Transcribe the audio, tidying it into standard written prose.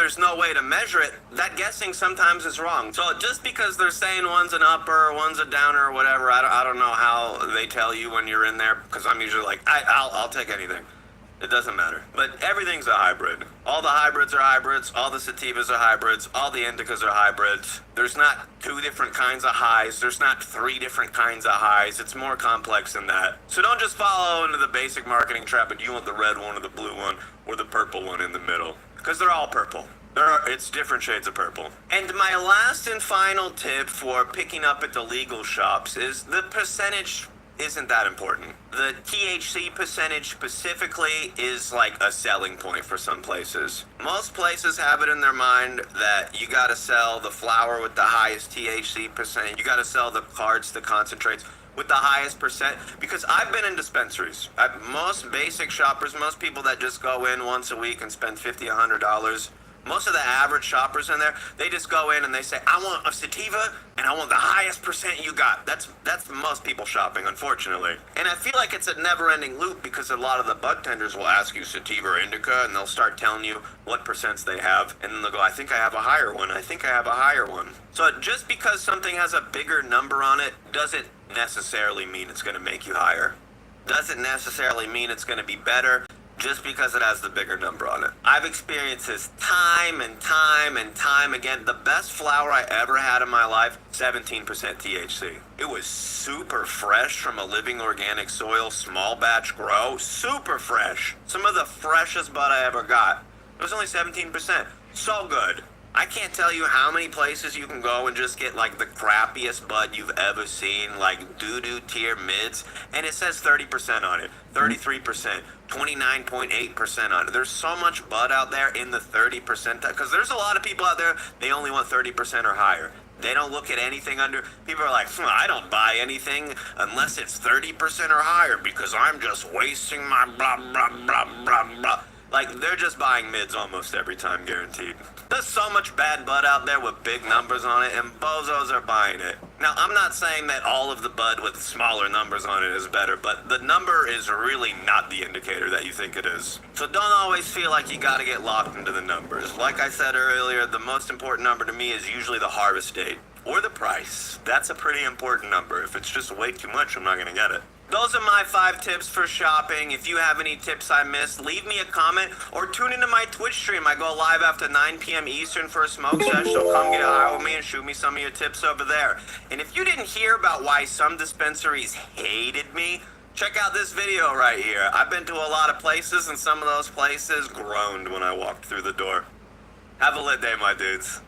there's no way to measure it, that guessing sometimes is wrong. So just because they're saying one's an upper, one's a downer, or whatever, I don't know how they tell you when you're in there, because I'm usually like, I'll take anything. It doesn't matter. But everything's a hybrid. All the hybrids are hybrids. All the sativas are hybrids. All the indicas are hybrids. There's not 2 different kinds of highs. There's not 3 different kinds of highs. It's more complex than that. So don't just follow into the basic marketing trap, but you want the red one or the blue one or the purple one in the middle. Because they're all purple. It's different shades of purple. And my last and final tip for picking up at the legal shops is the percentage isn't that important. The THC percentage specifically is like a selling point for some places. Most places have it in their mind that you gotta sell the flower with the highest THC percent. You gotta sell the cards, the concentrates with the highest percent, because I've been in dispensaries. Most basic shoppers, most people that just go in once a week and spend $50, $100, most of the average shoppers in there, they just go in and they say, I want a sativa and I want the highest percent you got. That's most people shopping, unfortunately. And I feel like it's a never-ending loop, because a lot of the bud tenders will ask you sativa or indica, and they'll start telling you what percents they have, and then they'll go, I think I have a higher one, I think I have a higher one. So just because something has a bigger number on it doesn't necessarily mean it's going to make you higher. Doesn't necessarily mean it's going to be better just because it has the bigger number on it. I've experienced this time and time and time again. The best flower I ever had in my life, 17% THC. It was super fresh from a living organic soil, small batch grow, super fresh. Some of the freshest bud I ever got. It was only 17%. So good. I can't tell you how many places you can go and just get like the crappiest bud you've ever seen, like doo-doo tier mids, and it says 30% on it, 33%, 29.8% on it. There's so much bud out there in the 30%, because there's a lot of people out there, they only want 30% or higher. They don't look at anything under. People are like, I don't buy anything unless it's 30% or higher, because I'm just wasting my blah, blah, blah, blah, blah. Like, they're just buying mids almost every time, guaranteed. There's so much bad bud out there with big numbers on it, and bozos are buying it. Now, I'm not saying that all of the bud with smaller numbers on it is better, but the number is really not the indicator that you think it is. So don't always feel like you gotta get locked into the numbers. Like I said earlier, the most important number to me is usually the harvest date or the price. That's a pretty important number. If it's just way too much, I'm not gonna get it. Those are my 5 tips for shopping. If you have any tips I missed, leave me a comment or tune into my Twitch stream. I go live after 9 p.m. Eastern for a smoke session, so come get high with me and shoot me some of your tips over there. And if you didn't hear about why some dispensaries hated me, check out this video right here. I've been to a lot of places, and some of those places groaned when I walked through the door. Have a lit day, my dudes.